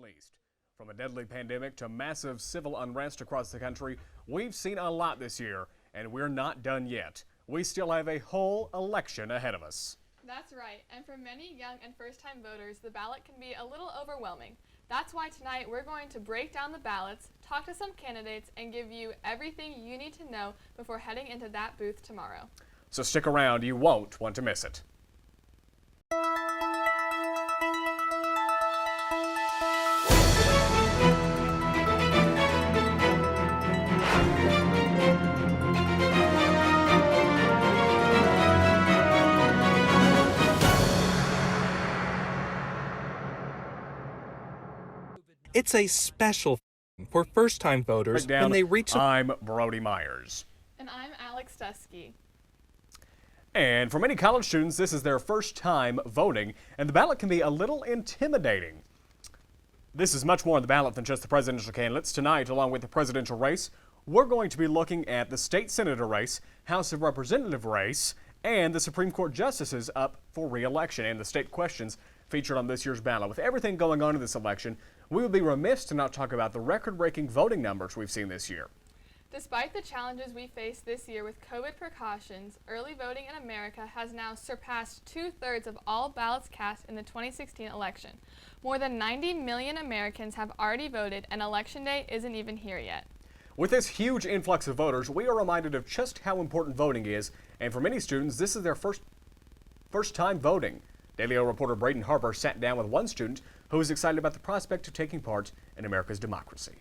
least. From a deadly pandemic to massive civil unrest across the country, we've seen a lot this year, and we're not done yet. We still have a whole election ahead of us. That's right, and for many young and first-time voters, the ballot can be a little overwhelming. That's why tonight we're going to break down the ballots, talk to some candidates, and give you everything you need to know before heading into that booth tomorrow. So stick around, you won't want to miss it. It's a special for first-time voters when they reach I'm Brody Myers. And I'm Alex Dusky. And for many college students, this is their first time voting, and the ballot can be a little intimidating. This is much more on the ballot than just the presidential candidates. Tonight, along with the presidential race, we're going to be looking at the state senator race, House of Representative race, and the Supreme Court justices up for re-election, and the state questions featured on this year's ballot. With everything going on in this election, we would be remiss to not talk about the record-breaking voting numbers we've seen this year. Despite the challenges we face this year with COVID precautions, early voting in America has now surpassed 2/3 of all ballots cast in the 2016 election. More than 90 million Americans have already voted, and Election Day isn't even here yet. With this huge influx of voters, we are reminded of just how important voting is, and for many students, this is their first time voting. Daily O reporter Braden Harper sat down with one student who is excited about the prospect of taking part in America's democracy.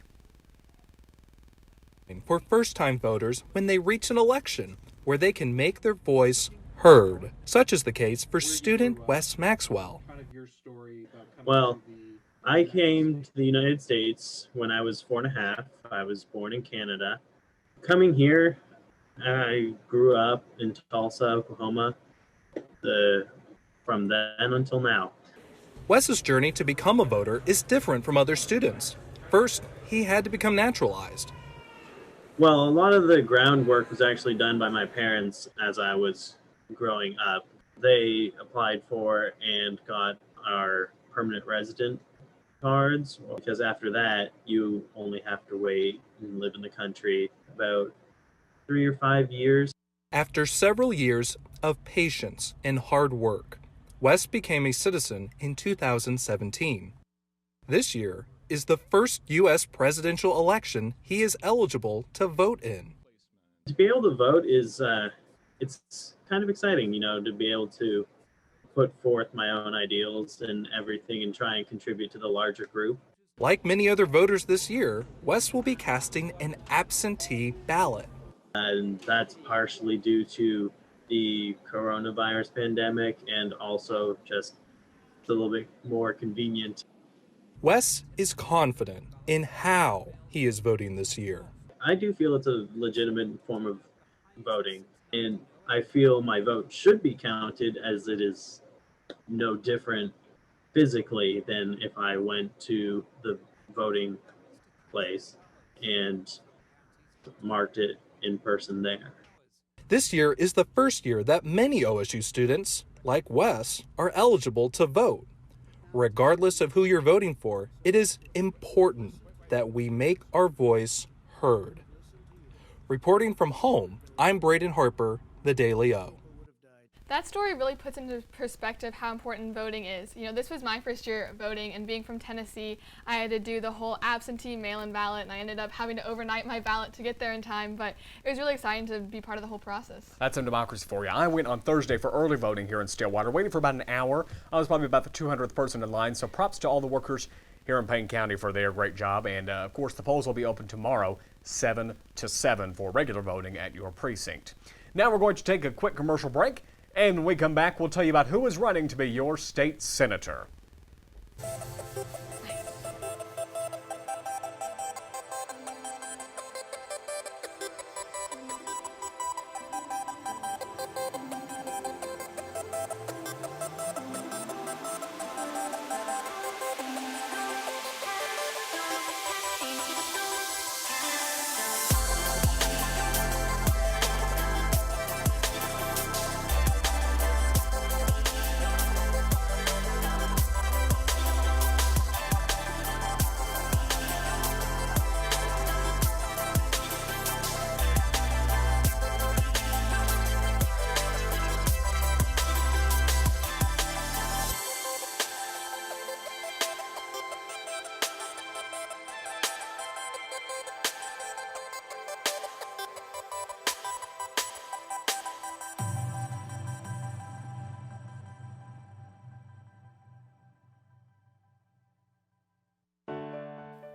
For first-time voters when they reach an election where they can make their voice heard. Such is the case for student Wes Maxwell. Well, I came to the United States when I was 4.5. I was born in Canada. Coming here, I grew up in Tulsa, Oklahoma, from then until now. Wes's journey to become a voter is different from other students. First, he had to become naturalized. Well, a lot of the groundwork was actually done by my parents as I was growing up. They applied for and got our permanent resident cards, because after that, you only have to wait and live in the country about 3 or 5 years. After several years of patience and hard work, Wes became a citizen in 2017. This year is the first U.S. presidential election he is eligible to vote in. To be able to vote is, it's kind of exciting, to be able to put forth my own ideals and everything and try and contribute to the larger group. Like many other voters this year, Wes will be casting an absentee ballot. And that's partially due to the coronavirus pandemic and also just a little bit more convenient. Wes is confident in how he is voting this year. I do feel it's a legitimate form of voting, and I feel my vote should be counted, as it is no different physically than if I went to the voting place and marked it in person there. This year is the first year that many OSU students, like Wes, are eligible to vote. Regardless of who you're voting for, it is important that we make our voice heard. Reporting from home, I'm Braden Harper, the Daily O. That story really puts into perspective how important voting is. This was my first year voting, and being from Tennessee, I had to do the whole absentee mail-in ballot, and I ended up having to overnight my ballot to get there in time, but it was really exciting to be part of the whole process. That's some democracy for you. I went on Thursday for early voting here in Stillwater, waiting for about an hour. I was probably about the 200th person in line, so props to all the workers here in Payne County for their great job, and of course the polls will be open tomorrow, 7 to 7 for regular voting at your precinct. Now we're going to take a quick commercial break. And when we come back, we'll tell you about who is running to be your state senator.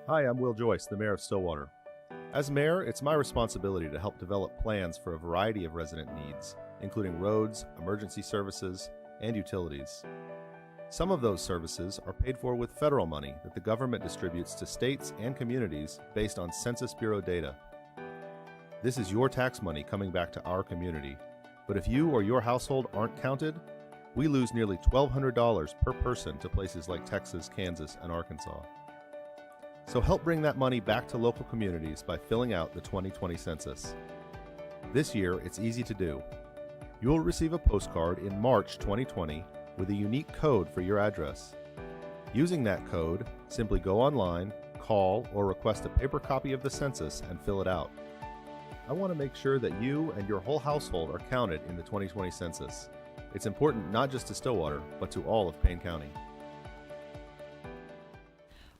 Hi, I'm Will Joyce, the Mayor of Stillwater. As mayor, it's my responsibility to help develop plans for a variety of resident needs, including roads, emergency services, and utilities. Some of those services are paid for with federal money that the government distributes to states and communities based on Census Bureau data. This is your tax money coming back to our community, but if you or your household aren't counted, we lose nearly $1,200 per person to places like Texas, Kansas, and Arkansas. So help bring that money back to local communities by filling out the 2020 census. This year, it's easy to do. You'll receive a postcard in March 2020 with a unique code for your address. Using that code, simply go online, call, or request a paper copy of the census and fill it out. I want to make sure that you and your whole household are counted in the 2020 census. It's important not just to Stillwater, but to all of Payne County.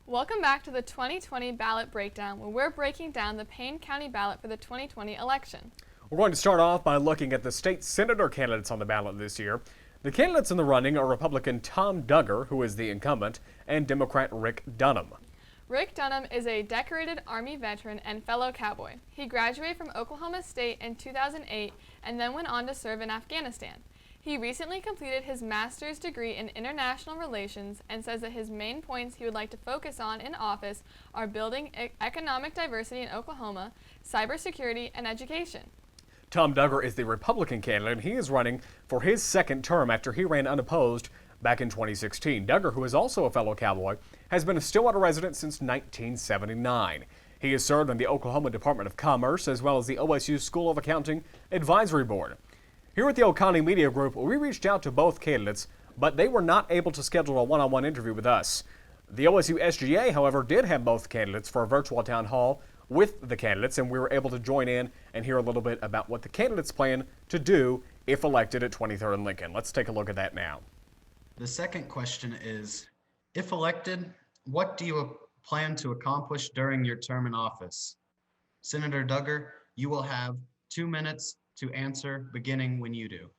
Welcome back to the 2020 ballot breakdown, where we're breaking down the Payne County ballot for the 2020 election. We're going to start off by looking at the state senator candidates on the ballot this year. The candidates in the running are Republican Tom Duggar, who is the incumbent, and Democrat Rick Dunham. Rick Dunham is a decorated Army veteran and fellow cowboy. He graduated from Oklahoma State in 2008 and then went on to serve in Afghanistan. He recently completed his master's degree in international relations and says that his main points he would like to focus on in office are building economic diversity in Oklahoma, cybersecurity, and education. Tom Duggar is the Republican candidate, and he is running for his second term after he ran unopposed back in 2016. Duggar, who is also a fellow cowboy, has been a Stillwater resident since 1979. He has served on the Oklahoma Department of Commerce as well as the OSU School of Accounting Advisory Board. Here at the Oconee Media Group, we reached out to both candidates, but they were not able to schedule a one-on-one interview with us. The OSU SGA, however, did have both candidates for a virtual town hall with the candidates, and we were able to join in and hear a little bit about what the candidates plan to do if elected at 23rd and Lincoln. Let's take a look at that now. The second question is, if elected, what do you plan to accomplish during your term in office? Senator Duggar, you will have 2 minutes to answer, beginning when you do.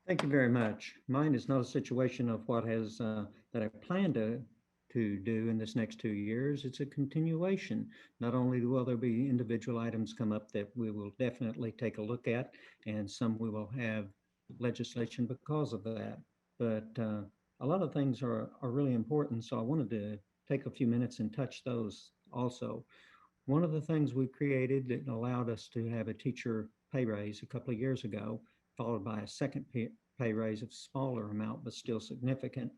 Thank you very much. Mine is not a situation of what has that I plan to do in this next 2 years. It's a continuation. Not only will there be individual items come up that we will definitely take a look at, and some we will have legislation because of that, but a lot of things are really important. So I wanted to take a few minutes and touch those also. One of the things we created that allowed us to have a teacher pay raise a couple of years ago, followed by a second pay raise of smaller amount, but still significant,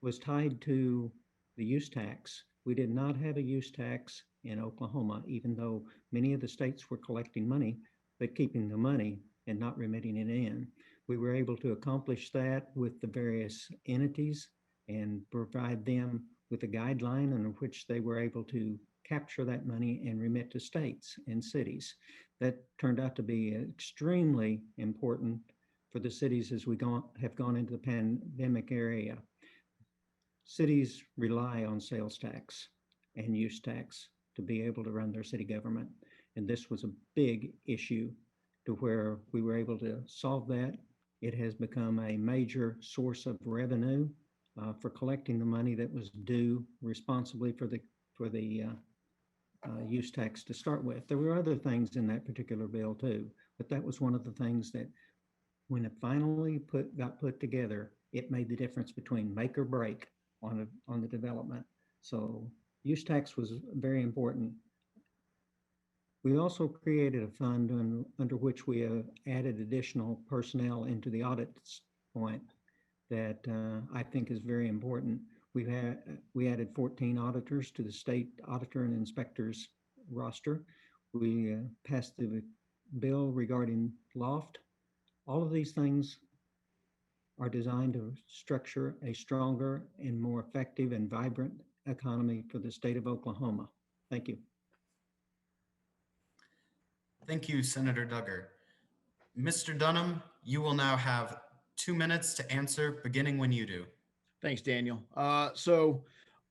was tied to the use tax. We did not have a use tax in Oklahoma, even though many of the states were collecting money, but keeping the money and not remitting it in. We were able to accomplish that with the various entities and provide them with a guideline in which they were able to capture that money and remit to states and cities. That turned out to be extremely important for the cities as we have gone into the pandemic area. Cities rely on sales tax and use tax to be able to run their city government. And this was a big issue to where we were able to solve that. It has become a major source of revenue for collecting the money that was due responsibly for the use tax to start with. There were other things in that particular bill too, but that was one of the things that when it finally got put together, it made the difference between make or break on the development. So use tax was very important. We also created a fund under which we added additional personnel into the audit point that I think is very important. We added 14 auditors to the state auditor and inspectors roster. We passed the bill regarding loft. All of these things are designed to structure a stronger and more effective and vibrant economy for the state of Oklahoma. Thank you. Thank you, Senator Duggar. Mr. Dunham, you will now have 2 minutes to answer, beginning when you do. Thanks, Daniel. So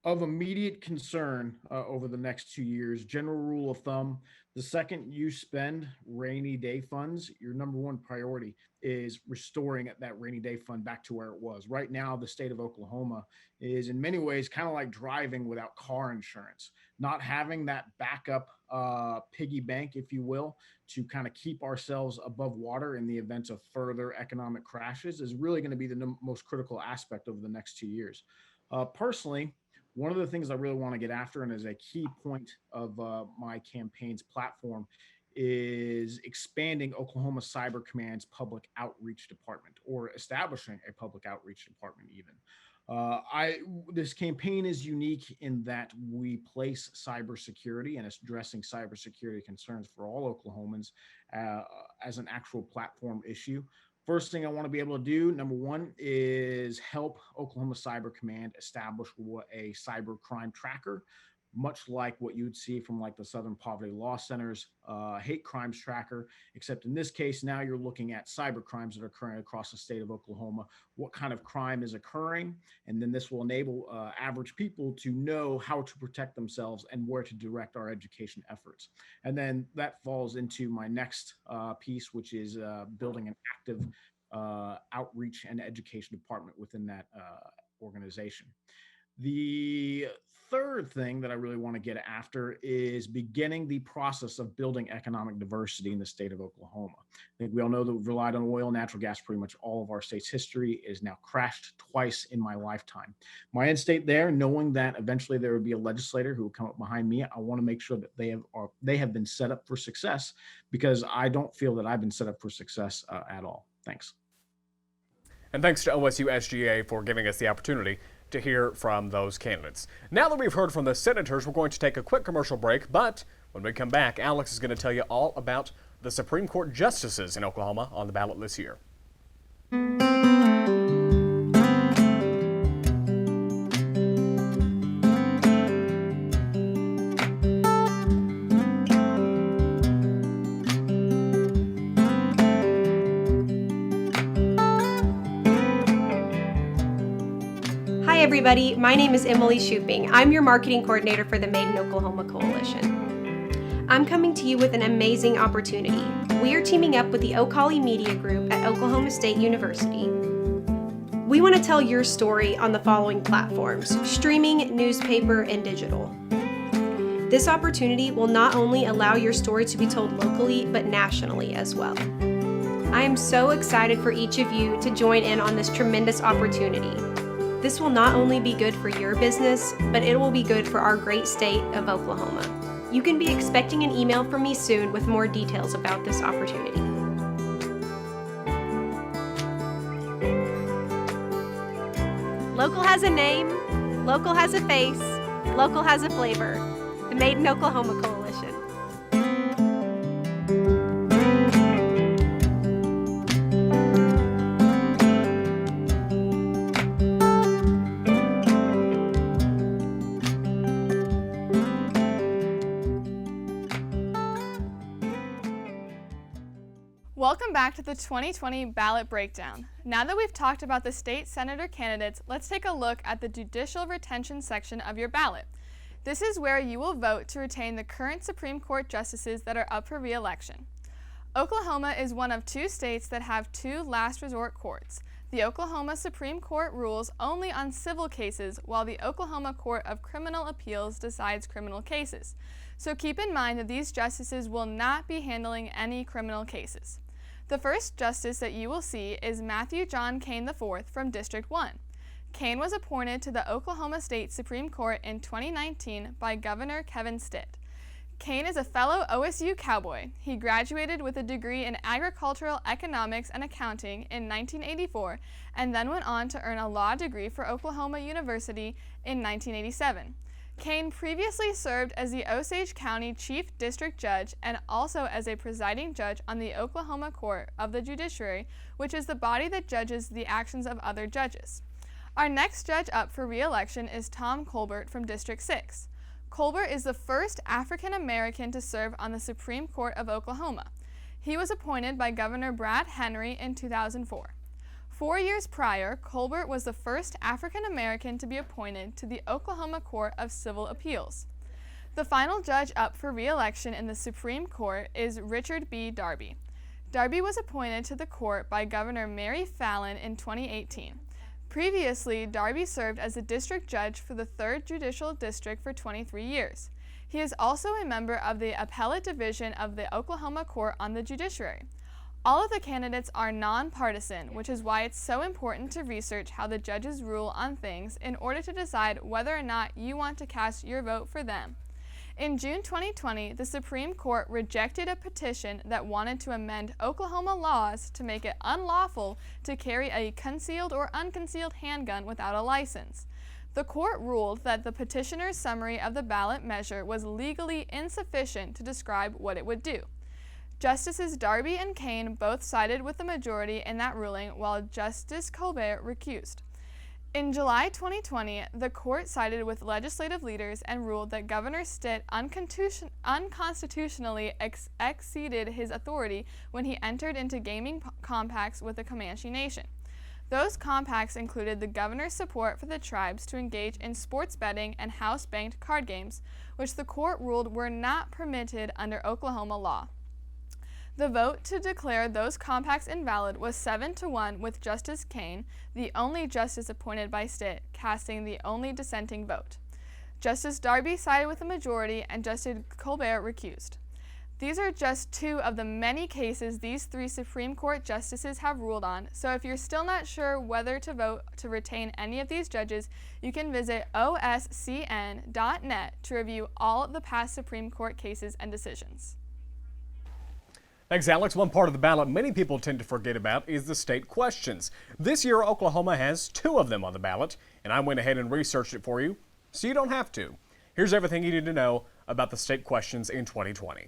Of immediate concern over the next 2 years, general rule of thumb, the second you spend rainy day funds, your number one priority is restoring that rainy day fund back to where it was. Right now, the state of Oklahoma is in many ways kind of like driving without car insurance, not having that backup piggy bank, if you will, to kind of keep ourselves above water in the event of further economic crashes is really going to be the most critical aspect over the next 2 years. Personally, one of the things I really want to get after, and is a key point of my campaign's platform, is expanding Oklahoma Cyber Command's public outreach department, or establishing a public outreach department even. This campaign is unique in that we place cybersecurity and addressing cybersecurity concerns for all Oklahomans as an actual platform issue. First thing I want to be able to do, number one, is help Oklahoma Cyber Command establish a cyber crime tracker, much like what you would see from like the Southern Poverty Law Center's hate crimes tracker, except in this case, now you're looking at cyber crimes that are occurring across the state of Oklahoma, what kind of crime is occurring, and then this will enable average people to know how to protect themselves and where to direct our education efforts. And then that falls into my next piece, which is building an active outreach and education department within that organization. The third thing that I really want to get after is beginning the process of building economic diversity in the state of Oklahoma. I think we all know that we've relied on oil and natural gas pretty much all of our state's history. It has now crashed twice in my lifetime. My end state there, knowing that eventually there would be a legislator who will come up behind me, I want to make sure that they have been set up for success, because I don't feel that I've been set up for success at all. Thanks. And thanks to OSU SGA for giving us the opportunity to hear from those candidates. Now that we've heard from the senators, we're going to take a quick commercial break, but when we come back, Alex is going to tell you all about the Supreme Court justices in Oklahoma on the ballot this year. Hi everybody, my name is Emily Shooping. I'm your marketing coordinator for the Made in Oklahoma Coalition. I'm coming to you with an amazing opportunity. We are teaming up with the Ocali Media Group at Oklahoma State University. We want to tell your story on the following platforms: streaming, newspaper, and digital. This opportunity will not only allow your story to be told locally, but nationally as well. I am so excited for each of you to join in on this tremendous opportunity. This will not only be good for your business, but it will be good for our great state of Oklahoma. You can be expecting an email from me soon with more details about this opportunity. Local has a name, local has a face, local has a flavor. The Made in Oklahoma Coalition. Welcome back to the 2020 ballot breakdown. Now that we've talked about the state senator candidates, let's take a look at the judicial retention section of your ballot. This is where you will vote to retain the current Supreme Court justices that are up for re-election. Oklahoma is one of 2 states that have 2 last resort courts. The Oklahoma Supreme Court rules only on civil cases, while the Oklahoma Court of Criminal Appeals decides criminal cases. So keep in mind that these justices will not be handling any criminal cases. The first justice that you will see is Matthew John Kane IV from District 1. Kane was appointed to the Oklahoma State Supreme Court in 2019 by Governor Kevin Stitt. Kane is a fellow OSU Cowboy. He graduated with a degree in agricultural economics and accounting in 1984 and then went on to earn a law degree for Oklahoma University in 1987. Kane previously served as the Osage County Chief District Judge and also as a presiding judge on the Oklahoma Court of the Judiciary, which is the body that judges the actions of other judges. Our next judge up for re-election is Tom Colbert from District 6. Colbert is the first African American to serve on the Supreme Court of Oklahoma. He was appointed by Governor Brad Henry in 2004. 4 years prior, Colbert was the first African American to be appointed to the Oklahoma Court of Civil Appeals. The final judge up for re-election in the Supreme Court is Richard B. Darby. Darby was appointed to the court by Governor Mary Fallin in 2018. Previously, Darby served as a district judge for the 3rd Judicial District for 23 years. He is also a member of the Appellate Division of the Oklahoma Court on the Judiciary. All of the candidates are nonpartisan, which is why it's so important to research how the judges rule on things in order to decide whether or not you want to cast your vote for them. In June 2020, the Supreme Court rejected a petition that wanted to amend Oklahoma laws to make it unlawful to carry a concealed or unconcealed handgun without a license. The court ruled that the petitioner's summary of the ballot measure was legally insufficient to describe what it would do. Justices Darby and Kane both sided with the majority in that ruling, while Justice Colbert recused. In July 2020, the court sided with legislative leaders and ruled that Governor Stitt unconstitutionally exceeded his authority when he entered into gaming compacts with the Comanche Nation. Those compacts included the governor's support for the tribes to engage in sports betting and house-banked card games, which the court ruled were not permitted under Oklahoma law. The vote to declare those compacts invalid was 7-1, with Justice Kane, the only justice appointed by Stitt, casting the only dissenting vote. Justice Darby sided with the majority and Justice Colbert recused. These are just 2 of the many cases these 3 Supreme Court justices have ruled on, so if you're still not sure whether to vote to retain any of these judges, you can visit oscn.net to review all the past Supreme Court cases and decisions. Thanks, Alex. One part of the ballot many people tend to forget about is the state questions. This year, Oklahoma has 2 of them on the ballot, and I went ahead and researched it for you, so you don't have to. Here's everything you need to know about the state questions in 2020.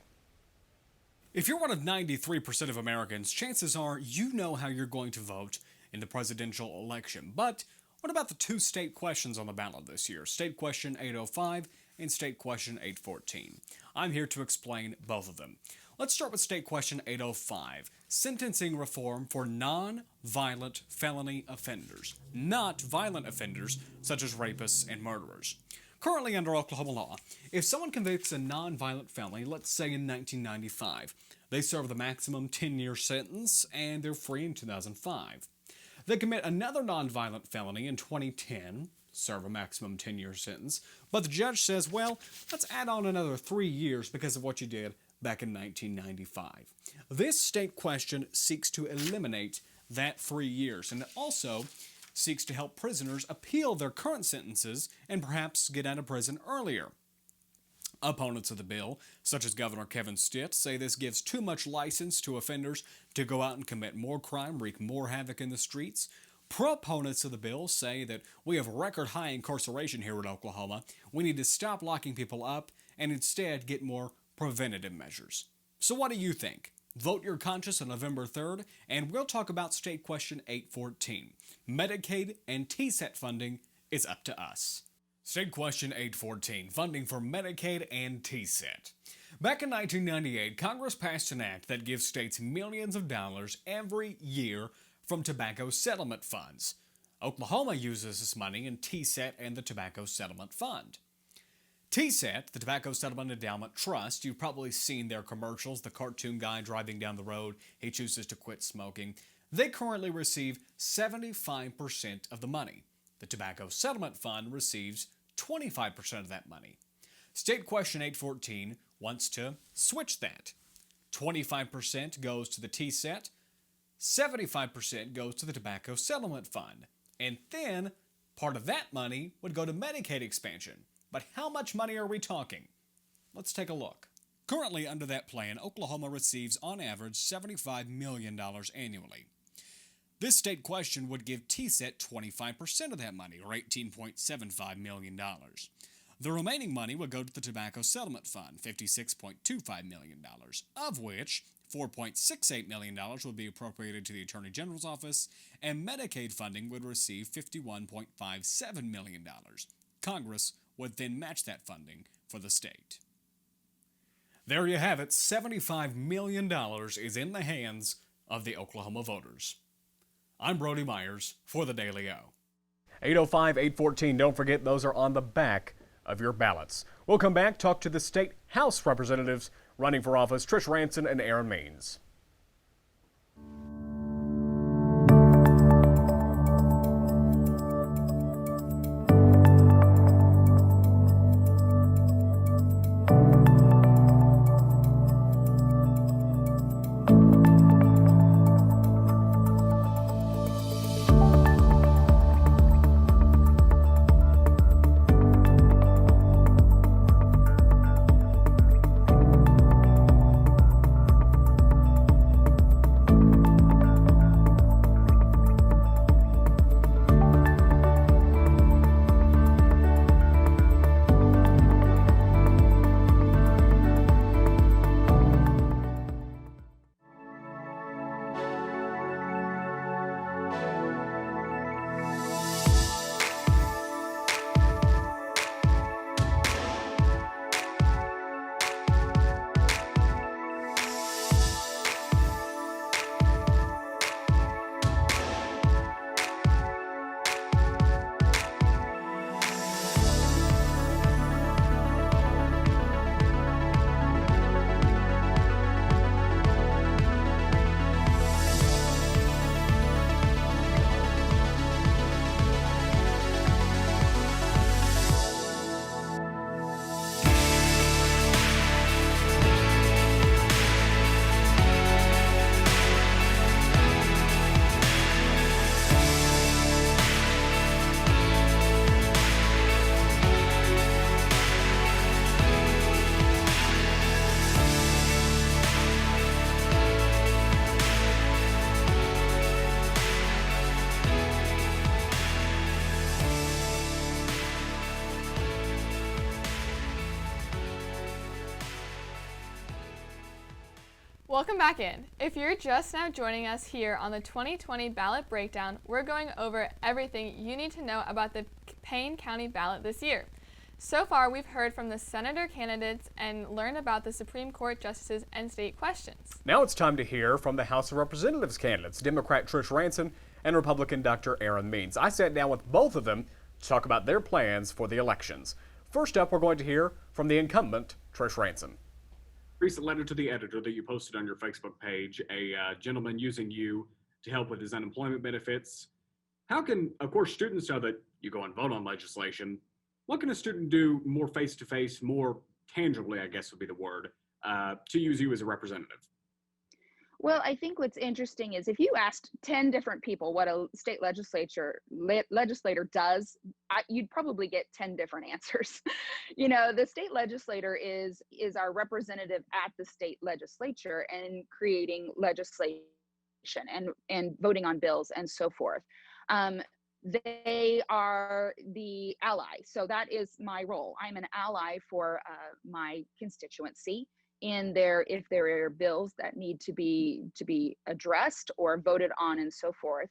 If you're one of 93% of Americans, chances are you know how you're going to vote in the presidential election. But what about the 2 state questions on the ballot this year? State Question 805 and State Question 814. I'm here to explain both of them. Let's start with State Question 805, sentencing reform for non-violent felony offenders, not violent offenders such as rapists and murderers. Currently under Oklahoma law, if someone convicts a non-violent felony, let's say in 1995, they serve the maximum 10-year sentence and they're free in 2005. They commit another non-violent felony in 2010, serve a maximum 10-year sentence, but the judge says, well, let's add on another 3 years because of what you did back in 1995. This state question seeks to eliminate that 3 years, and it also seeks to help prisoners appeal their current sentences and perhaps get out of prison earlier. Opponents of the bill, such as Governor Kevin Stitt, say this gives too much license to offenders to go out and commit more crime, wreak more havoc in the streets. Proponents of the bill say that we have record high incarceration here in Oklahoma. We need to stop locking people up and instead get more preventative measures. So what do you think? Vote your conscience on November 3rd, and we'll talk about State Question 814. Medicaid and TSET funding is up to us. State Question 814, funding for Medicaid and TSET. Back in 1998, Congress passed an act that gives states millions of dollars every year from tobacco settlement funds. Oklahoma uses this money in TSET and the Tobacco Settlement Fund. TSET, the Tobacco Settlement Endowment Trust, you've probably seen their commercials, the cartoon guy driving down the road, he chooses to quit smoking. They currently receive 75% of the money. The Tobacco Settlement Fund receives 25% of that money. State Question 814 wants to switch that. 25% goes to the TSET, 75% goes to the Tobacco Settlement Fund, and then part of that money would go to Medicaid expansion. But how much money are we talking? Let's take a look. Currently, under that plan, Oklahoma receives on average $75 million annually. This state question would give TSET 25% of that money, or $18.75 million. The remaining money would go to the Tobacco Settlement Fund, $56.25 million, of which $4.68 million would be appropriated to the Attorney General's office, and Medicaid funding would receive $51.57 million. Congress would then match that funding for the state. There you have it, $75 million is in the hands of the Oklahoma voters. I'm Brody Myers for the Daily O. 805, 814. Don't forget, those are on the back of your ballots. We'll come back, talk to the state House representatives running for office, Trish Ranson and Aaron Means. Welcome back in. If you're just now joining us here on the 2020 ballot breakdown, we're going over everything you need to know about the Payne County ballot this year. So far, we've heard from the senator candidates and learned about the Supreme Court justices and state questions. Now it's time to hear from the House of Representatives candidates, Democrat Trish Ranson and Republican Dr. Aaron Means. I sat down with both of them to talk about their plans for the elections. First up, we're going to hear from the incumbent, Trish Ranson. Recent letter to the editor that you posted on your Facebook page, a gentleman using you to help with his unemployment benefits. How can, of course, students know that you go and vote on legislation? What can a student do more face-to-face, more tangibly, I guess would be the word, to use you as a representative? Well, I think what's interesting is if you asked 10 different people what a state legislator does, you'd probably get 10 different answers. You know, the state legislator is our representative at the state legislature and creating legislation and voting on bills and so forth. They are the ally. So that is my role. I'm an ally for my constituency. If there are bills that need to be addressed or voted on and so forth.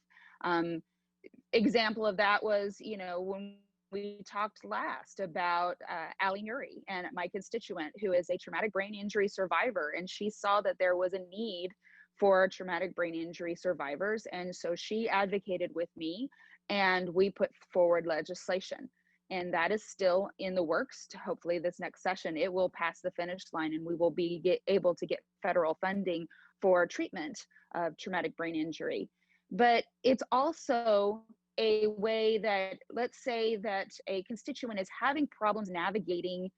Example of that was, you know, when we talked last about Allie Nuri and my constituent who is a traumatic brain injury survivor, and she saw that there was a need for traumatic brain injury survivors, and so she advocated with me and we put forward legislation. And that is still in the works. Hopefully this next session, it will pass the finish line and we will be able to get federal funding for treatment of traumatic brain injury. But it's also a way that, let's say that a constituent is having problems navigating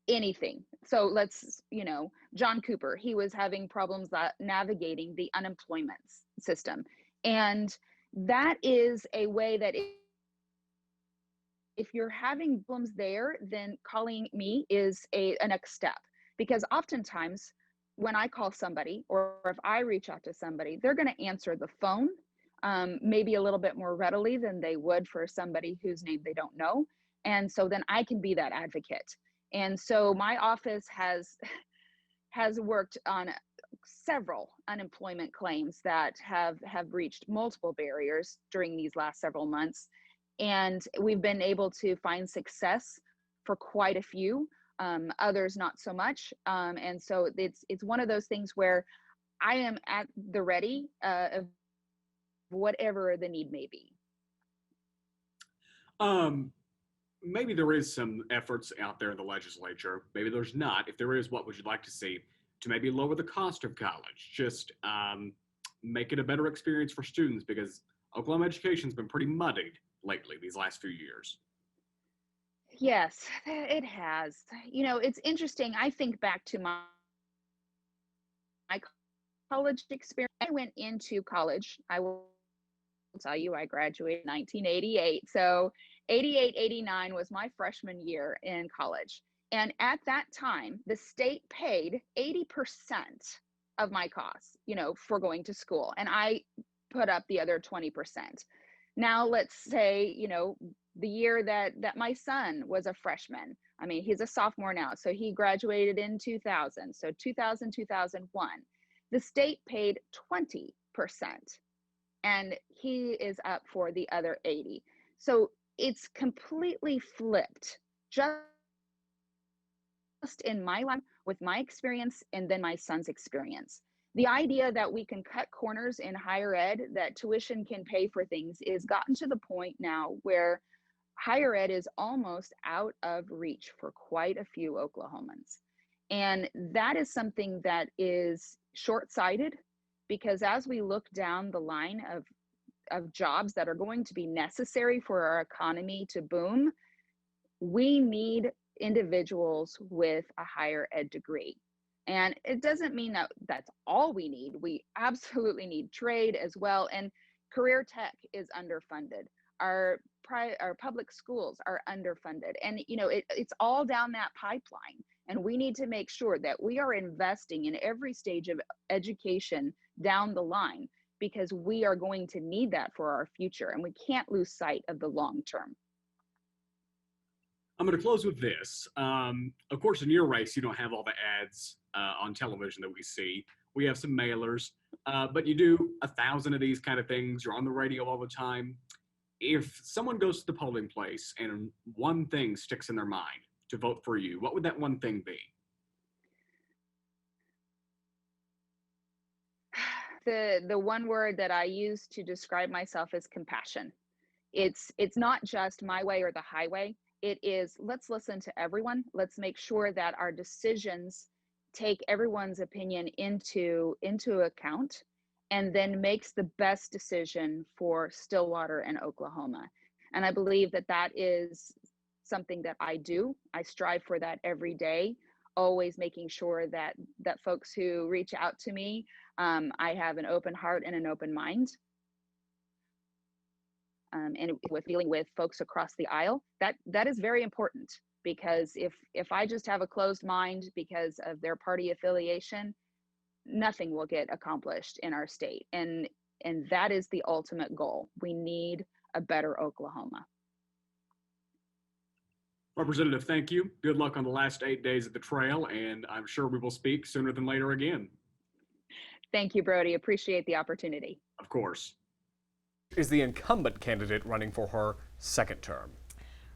anything. So let's, you know, John Cooper, he was having problems navigating the unemployment system. And that is a way that if you're having problems there, then calling me is a next step. Because oftentimes when I call somebody or if I reach out to somebody, they're going to answer the phone maybe a little bit more readily than they would for somebody whose name they don't know. And so then I can be that advocate. And so my office has worked on several unemployment claims that have reached multiple barriers during these last several months. And we've been able to find success for quite a few, others not so much. And so it's one of those things where I am at the ready of whatever the need may be. Maybe there is some efforts out there in the legislature. Maybe there's not. If there is, what would you like to see to maybe lower the cost of college? Just make it a better experience for students, because Oklahoma education's been pretty muddied lately these last few years. Yes, it has. It's interesting. I think back to my college experience. I went into college. I will tell you, I graduated in 1988. So 88, 89 was my freshman year in college. And at that time, the state paid 80% of my costs, for going to school. And I put up the other 20%. Now, let's say, the year that my son was a freshman. I mean, he's a sophomore now. So he graduated in 2000. So 2000, 2001. The state paid 20%. And he is up for the other 80. So it's completely flipped, just in my life with my experience and then my son's experience. The idea that we can cut corners in higher ed, that tuition can pay for things, is gotten to the point now where higher ed is almost out of reach for quite a few Oklahomans. And that is something that is short-sighted, because as we look down the line of jobs that are going to be necessary for our economy to boom, we need individuals with a higher ed degree. And it doesn't mean that that's all we need. We absolutely need trade as well. And career tech is underfunded. Our public schools are underfunded. And, it's all down that pipeline. And we need to make sure that we are investing in every stage of education down the line, because we are going to need that for our future. And we can't lose sight of the long term. I'm going to close with this. Of course, in your race, you don't have all the ads on television that we see. We have some mailers, but you do 1,000 of these kind of things. You're on the radio all the time. If someone goes to the polling place and one thing sticks in their mind to vote for you, what would that one thing be? The one word that I use to describe myself is compassion. It's not just my way or the highway. It is, let's listen to everyone. Let's make sure that our decisions take everyone's opinion into account, and then makes the best decision for Stillwater and Oklahoma. And I believe that is something that I do. I strive for that every day, always making sure that folks who reach out to me, I have an open heart and an open mind. And with dealing with folks across the aisle, that is very important, because if I just have a closed mind because of their party affiliation, nothing will get accomplished in our state. And that is the ultimate goal. We need a better Oklahoma. Representative, thank you. Good luck on the last 8 days of the trail, and I'm sure we will speak sooner than later again. Thank you, Brody. Appreciate the opportunity. Of course. Is the incumbent candidate running for her second term.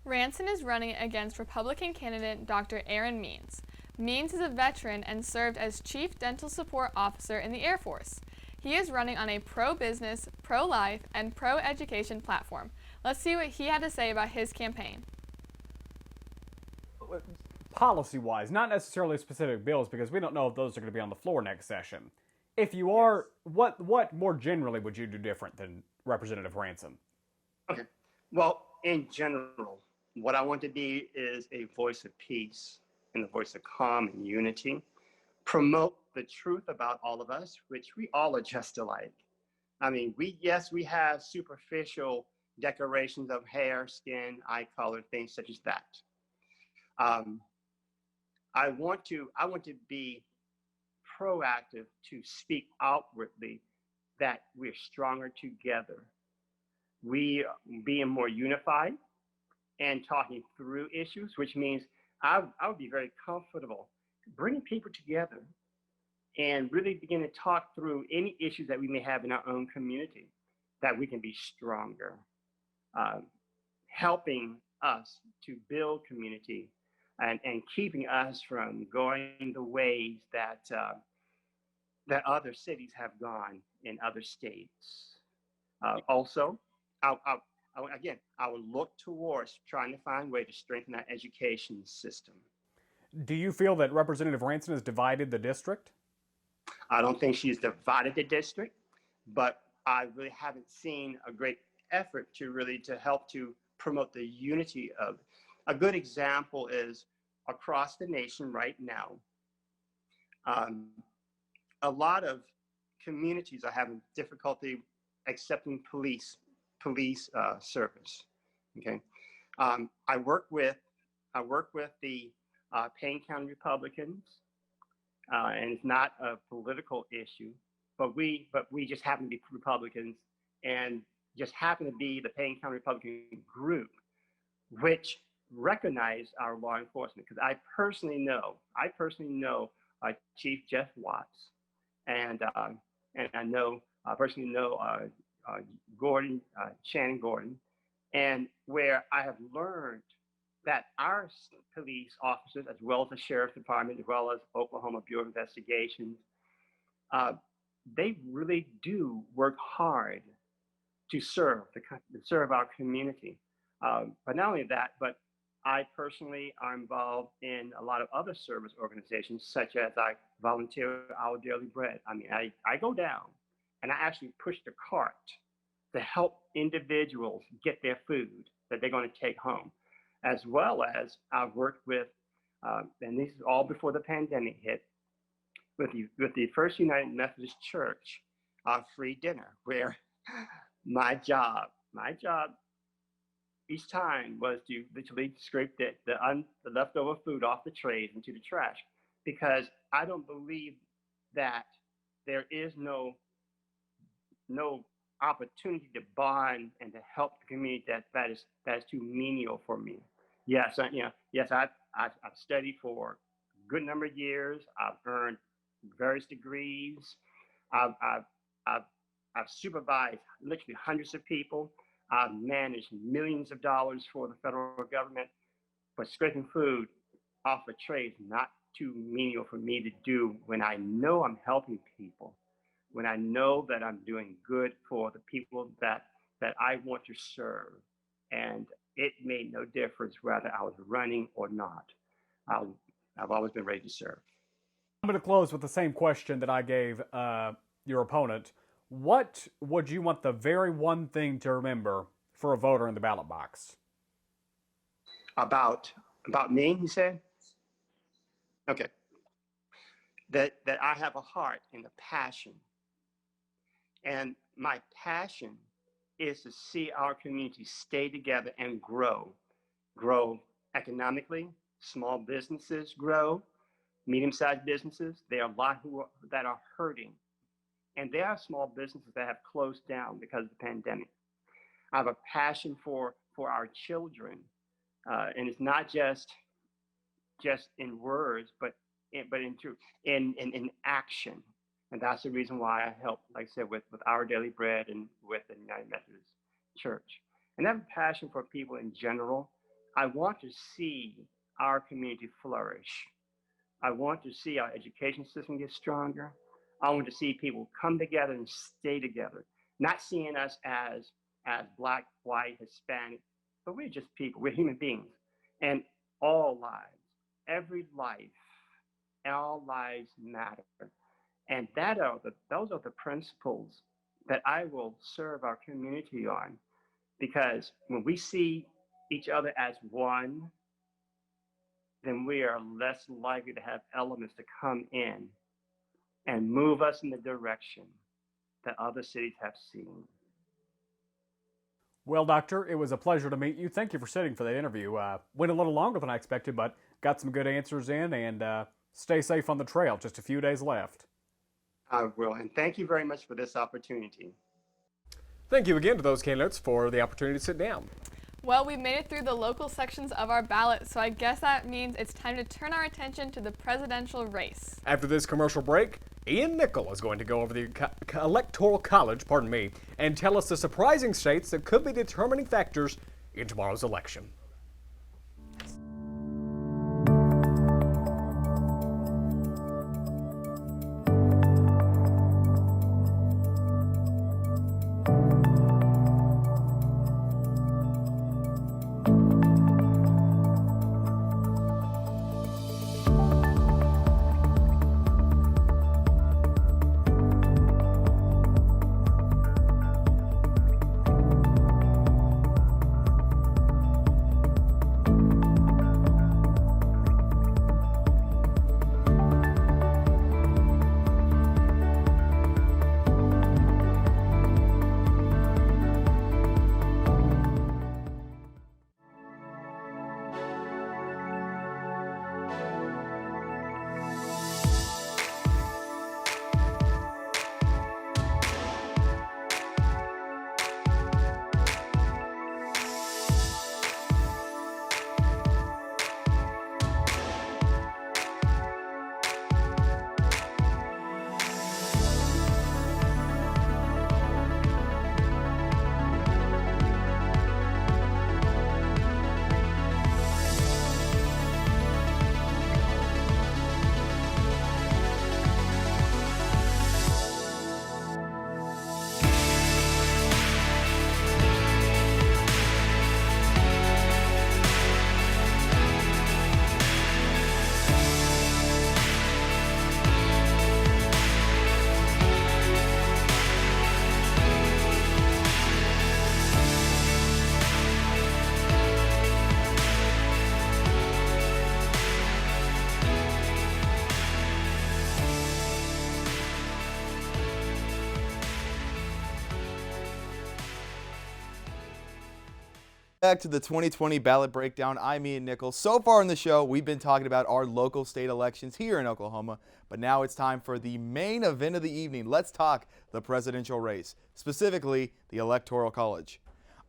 Ranson is running against Republican candidate Dr. Aaron Means. Means is a veteran and served as Chief Dental Support Officer in the Air Force. He is running on a pro-business, pro-life, and pro-education platform. Let's see what he had to say about his campaign. Policy-wise, not necessarily specific bills, because we don't know if those are going to be on the floor next session. If you are, what more generally would you do different than Representative Ransom? Okay. Well, in general, what I want to be is a voice of peace and a voice of calm and unity. Promote the truth about all of us, which we all are just alike. I mean, we have superficial decorations of hair, skin, eye color, things such as that. I want to be proactive, to speak outwardly that we're stronger together. We being more unified and talking through issues, which means I would be very comfortable bringing people together and really begin to talk through any issues that we may have in our own community, that we can be stronger, helping us to build community and keeping us from going the ways that other cities have gone in other states. Also, I would look towards trying to find a way to strengthen our education system. Do you feel that Representative Ranson has divided the district? I don't think she's divided the district, but I really haven't seen a great effort to help to promote the unity of it. A good example is across the nation right now, a lot of communities are having difficulty accepting police service. Okay, I work with the Payne County Republicans, and it's not a political issue, but we just happen to be Republicans, and just happen to be the Payne County Republican group, which recognize our law enforcement. Because I personally know Chief Jeff Watts, and I personally know Shannon Gordon, and where I have learned that our police officers, as well as the Sheriff's Department, as well as Oklahoma Bureau of Investigations, they really do work hard to serve our community. But not only that, but I personally are involved in a lot of other service organizations, such as I volunteer Our Daily Bread. I mean, I go down and I actually push the cart to help individuals get their food that they're going to take home, as well as I've worked with, and this is all before the pandemic hit, with the First United Methodist Church free dinner, where my job each time was to literally scrape the leftover food off the trays into the trash, because I don't believe that there is no opportunity to bond and to help the community that is too menial for me. Yes, I've studied for a good number of years. I've earned various degrees. I've supervised literally hundreds of people. I've managed millions of dollars for the federal government, but scraping food off a tray is not too menial for me to do when I know I'm helping people, when I know that I'm doing good for the people that I want to serve. And it made no difference whether I was running or not. I've always been ready to serve. I'm going to close with the same question that I gave your opponent. What would you want the very one thing to remember for a voter in the ballot box? About me, he said? Okay. That I have a heart and a passion. And my passion is to see our community stay together and grow economically. Small businesses grow, medium-sized businesses. There are a lot that are hurting. And there are small businesses that have closed down because of the pandemic. I have a passion for our children. And it's not just in words, but in action. And that's the reason why I help, like I said, with Our Daily Bread and with the United Methodist Church. And I have a passion for people in general. I want to see our community flourish. I want to see our education system get stronger. I want to see people come together and stay together, not seeing us as Black, white, Hispanic, but we're just people. We're human beings. And all lives, every life, all lives matter. And those are the principles that I will serve our community on. Because when we see each other as one, then we are less likely to have elements to come in and move us in the direction that other cities have seen. Well, Doctor, it was a pleasure to meet you. Thank you for sitting for that interview. Went a little longer than I expected, but got some good answers in, and stay safe on the trail. Just a few days left. I will, and thank you very much for this opportunity. Thank you again to those candidates for the opportunity to sit down. Well, we've made it through the local sections of our ballot, so I guess that means it's time to turn our attention to the presidential race. After this commercial break, Ian Nickel is going to go over the Electoral College, and tell us the surprising states that could be determining factors in tomorrow's election. Back to the 2020 ballot breakdown. I'm Ian Nichols. So far in the show, we've been talking about our local state elections here in Oklahoma, but now it's time for the main event of the evening. Let's talk the presidential race, specifically the Electoral College.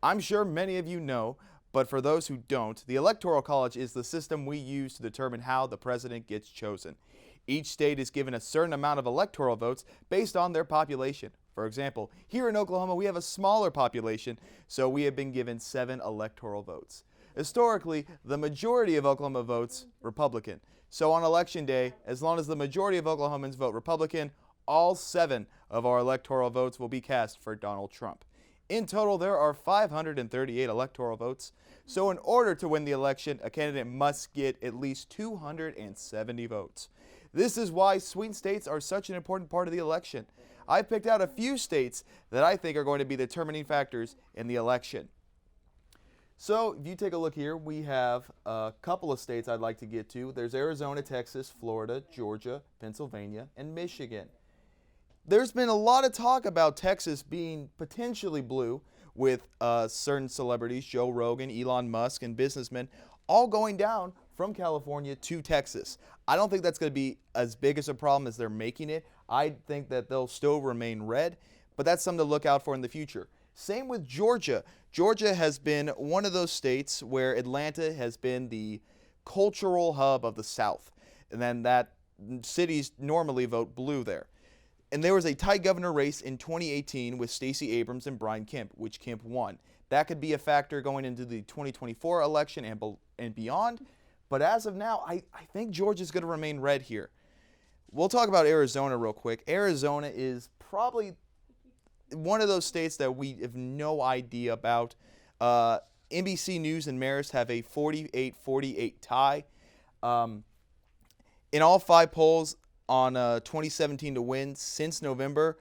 I'm sure many of you know, but for those who don't, the Electoral College is the system we use to determine how the president gets chosen. Each state is given a certain amount of electoral votes based on their population. For example, here in Oklahoma, we have a smaller population, so we have been given 7 electoral votes. Historically, the majority of Oklahoma votes Republican. So on Election Day, as long as the majority of Oklahomans vote Republican, all 7 of our electoral votes will be cast for Donald Trump. In total, there are 538 electoral votes. So in order to win the election, a candidate must get at least 270 votes. This is why swing states are such an important part of the election. I've picked out a few states that I think are going to be the determining factors in the election. So if you take a look here, we have a couple of states I'd like to get to. There's Arizona, Texas, Florida, Georgia, Pennsylvania, and Michigan. There's been a lot of talk about Texas being potentially blue with certain celebrities, Joe Rogan, Elon Musk, and businessmen all going down from California to Texas. I don't think that's going to be as big as a problem as they're making it. I think that they'll still remain red, but that's something to look out for in the future. Same with Georgia. Georgia has been one of those states where Atlanta has been the cultural hub of the South, and then that cities normally vote blue there. And there was a tight governor race in 2018 with Stacey Abrams and Brian Kemp, which Kemp won. That could be a factor going into the 2024 election and beyond. But as of now, I think Georgia's going to remain red here. We'll talk about Arizona real quick. Arizona is probably one of those states that we have no idea about. NBC News and Marist have a 48-48 tie. In all 5 polls on 2017 to win since November,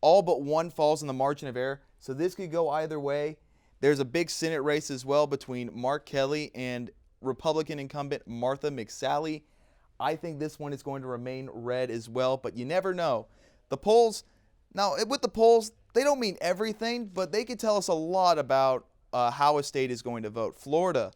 all but one falls in the margin of error. So this could go either way. There's a big Senate race as well between Mark Kelly and Republican incumbent Martha McSally. I think this one is going to remain red as well, but you never know. The polls, now with the polls, they don't mean everything, but they can tell us a lot about how a state is going to vote. Florida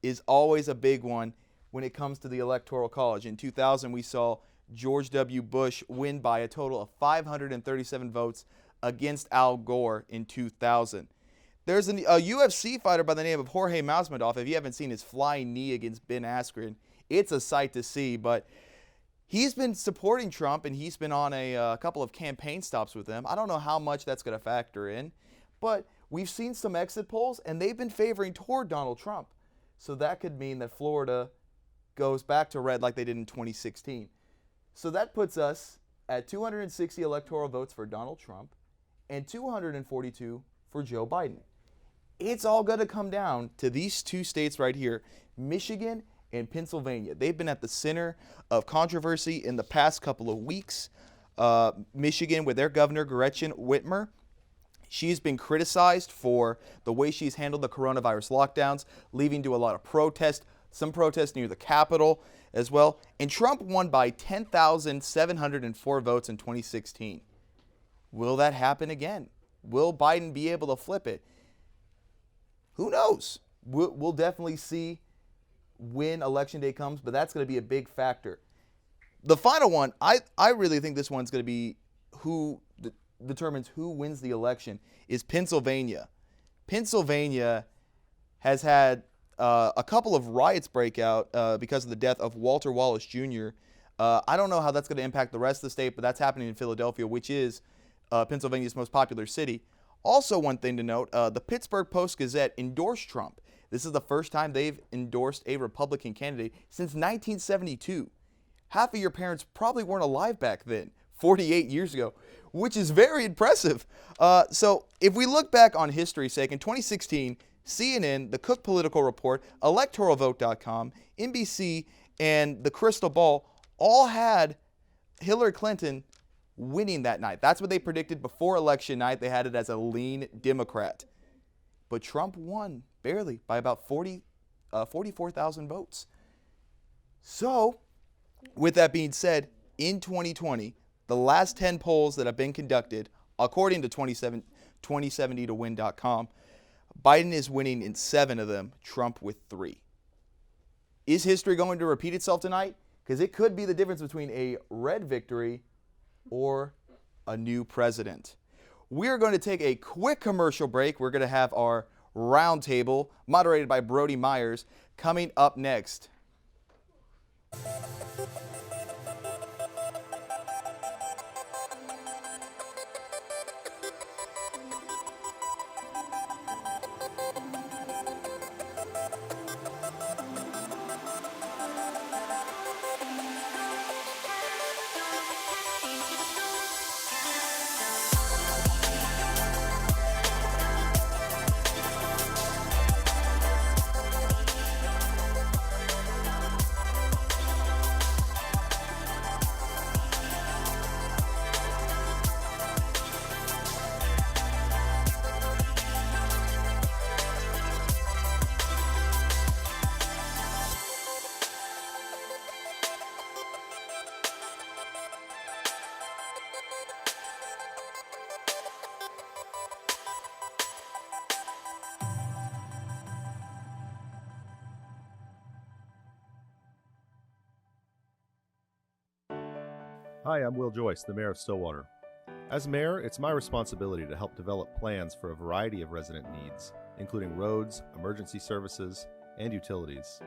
is always a big one when it comes to the Electoral College. In 2000, we saw George W. Bush win by a total of 537 votes against Al Gore in 2000. There's a UFC fighter by the name of Jorge Masvidal. If you haven't seen his flying knee against Ben Askren, it's a sight to see. But he's been supporting Trump, and he's been on a couple of campaign stops with him. I don't know how much that's going to factor in, but we've seen some exit polls, and they've been favoring toward Donald Trump. So that could mean that Florida goes back to red like they did in 2016. So that puts us at 260 electoral votes for Donald Trump and 242 for Joe Biden. It's all going to come down to these 2 states right here, Michigan and Pennsylvania. They've been at the center of controversy in the past couple of weeks. Michigan with their governor, Gretchen Whitmer. She's been criticized for the way she's handled the coronavirus lockdowns, leading to a lot of protests, some protests near the Capitol as well. And Trump won by 10,704 votes in 2016. Will that happen again? Will Biden be able to flip it? Who knows? We'll definitely see when Election Day comes, but that's going to be a big factor. The final one, I really think this one's going to be who determines who wins the election, is Pennsylvania. Pennsylvania has had a couple of riots break out because of the death of Walter Wallace Jr. I don't know how that's going to impact the rest of the state, but that's happening in Philadelphia, which is Pennsylvania's most popular city. Also, one thing to note, the Pittsburgh Post-Gazette endorsed Trump. This is the first time they've endorsed a Republican candidate since 1972. Half of your parents probably weren't alive back then, 48 years ago, which is very impressive. So if we look back on history's sake, in 2016, CNN, the Cook Political Report, electoralvote.com, NBC, and the Crystal Ball all had Hillary Clinton winning that night. That's what they predicted before election night. They had it as a lean Democrat. But Trump won barely by about 44,000 votes. So, with that being said, in 2020, the last 10 polls that have been conducted, according to 2070towin.com, Biden is winning in 7 of them, Trump with 3. Is history going to repeat itself tonight? Because it could be the difference between a red victory or a new president. We're going to take a quick commercial break. We're going to have our roundtable, moderated by Brody Myers, coming up next. Hi, I'm Will Joyce, the Mayor of Stillwater. As mayor, it's my responsibility to help develop plans for a variety of resident needs, including roads, emergency services, and utilities.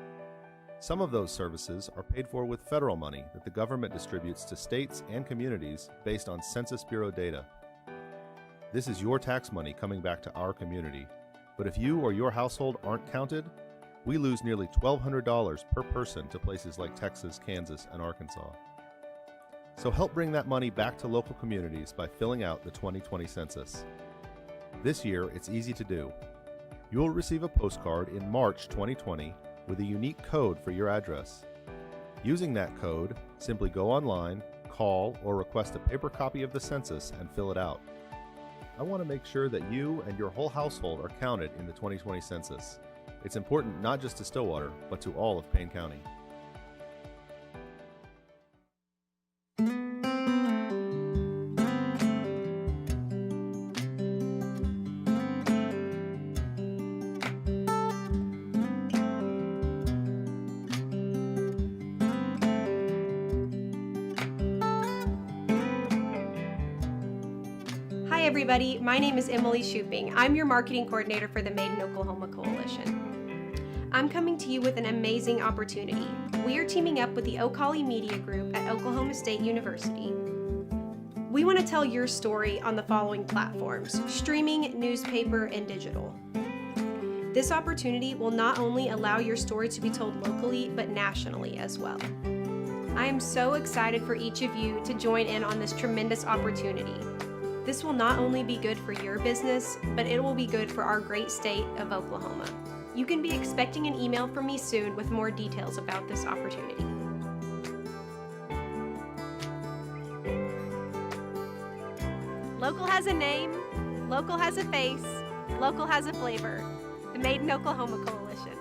Some of those services are paid for with federal money that the government distributes to states and communities based on Census Bureau data. This is your tax money coming back to our community, but if you or your household aren't counted, we lose nearly $1,200 per person to places like Texas, Kansas, and Arkansas. So help bring that money back to local communities by filling out the 2020 census. This year, it's easy to do. You'll receive a postcard in March 2020 with a unique code for your address. Using that code, simply go online, call, or request a paper copy of the census and fill it out. I want to make sure that you and your whole household are counted in the 2020 census. It's important not just to Stillwater, but to all of Payne County. Hi everybody, my name is Emily Shooping. I'm your marketing coordinator for the Made in Oklahoma Coalition. I'm coming to you with an amazing opportunity. We are teaming up with the Ocali Media Group at Oklahoma State University. We want to tell your story on the following platforms: streaming, newspaper, and digital. This opportunity will not only allow your story to be told locally, but nationally as well. I am so excited for each of you to join in on this tremendous opportunity. This will not only be good for your business, but it will be good for our great state of Oklahoma. You can be expecting an email from me soon with more details about this opportunity. Local has a name, local has a face, local has a flavor. The Made in Oklahoma Coalition.